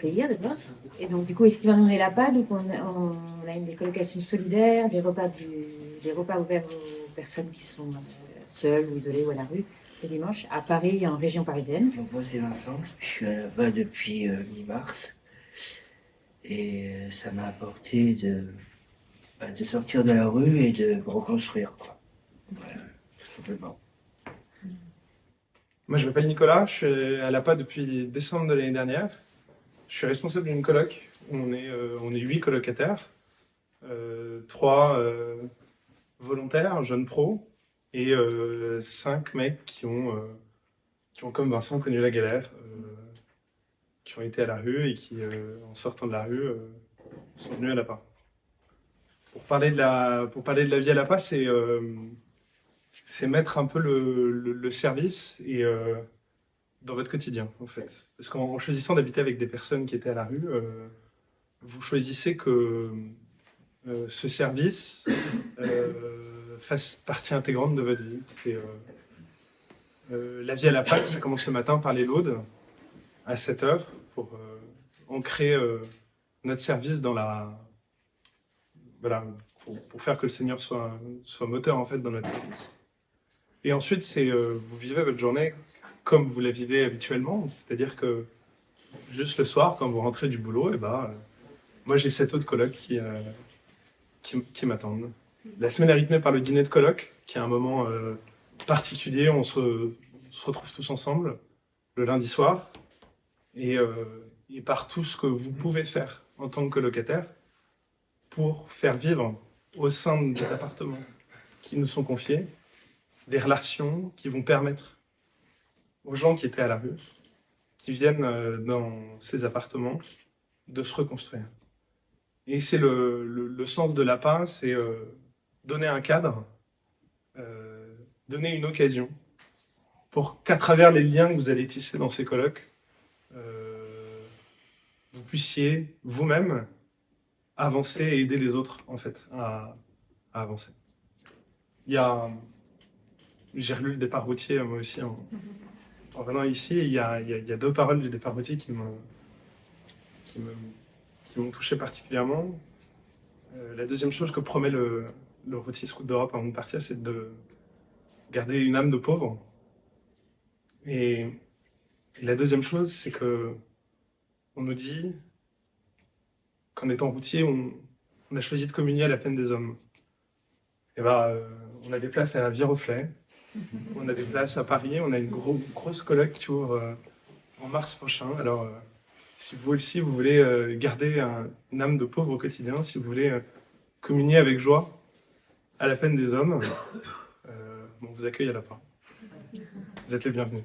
accueillir d'abord. Et donc, du coup, effectivement, nous, on est là-bas. Donc, on a des colocations solidaires, des repas ouverts aux personnes qui sont seules ou isolées ou à la rue le dimanche, à Paris, en région parisienne. Donc, moi, c'est Vincent. Je suis là-bas depuis mi-mars. Et ça m'a apporté de sortir de la rue et de me reconstruire, quoi. Voilà, tout simplement. Moi, je m'appelle Nicolas, je suis à l'APA depuis décembre de l'année dernière. Je suis responsable d'une coloc. On est 8 colocataires, 3 volontaires, jeunes pros, et 5 mecs qui ont, comme Vincent, connu la galère, qui ont été à la rue et qui, en sortant de la rue, sont venus à l'APA. Pour parler de la vie à l'APA, c'est mettre un peu le service et dans votre quotidien, en fait. Parce qu'en choisissant d'habiter avec des personnes qui étaient à la rue, vous choisissez que ce service fasse partie intégrante de votre vie. La vie à la PAC, ça commence le matin par les laudes, à 7h, pour ancrer notre service dans la... Voilà, pour faire que le Seigneur soit moteur, en fait, dans notre service. Et ensuite, vous vivez votre journée comme vous la vivez habituellement, c'est-à-dire que juste le soir, quand vous rentrez du boulot, moi j'ai 7 autres colocs qui m'attendent. La semaine est rythmée par le dîner de coloc, qui est un moment particulier, on se retrouve tous ensemble le lundi soir, et par tout ce que vous pouvez faire en tant que colocataire pour faire vivre au sein des appartements qui nous sont confiés des relations qui vont permettre aux gens qui étaient à la rue, qui viennent dans ces appartements, de se reconstruire. Et c'est le sens de l'APA, c'est donner un cadre, donner une occasion, pour qu'à travers les liens que vous allez tisser dans ces colloques, vous puissiez vous-même avancer et aider les autres, en fait, à avancer. J'ai relu le départ routier, moi aussi, en venant ici. Il y a 2 paroles du départ routier qui m'ont touché particulièrement. La deuxième chose que promet le routier Scout d'Europe avant de partir, c'est de garder une âme de pauvre. Et la deuxième chose, c'est que on nous dit qu'en étant routier, on a choisi de communier à la peine des hommes. Et on a des places à Viroflay, on a des places à Paris, on a une grosse colloque qui ouvre en mars prochain. Alors, si vous aussi, vous voulez garder une âme de pauvre au quotidien, si vous voulez communier avec joie à la peine des hommes, on vous accueille à la fin. Vous êtes les bienvenus.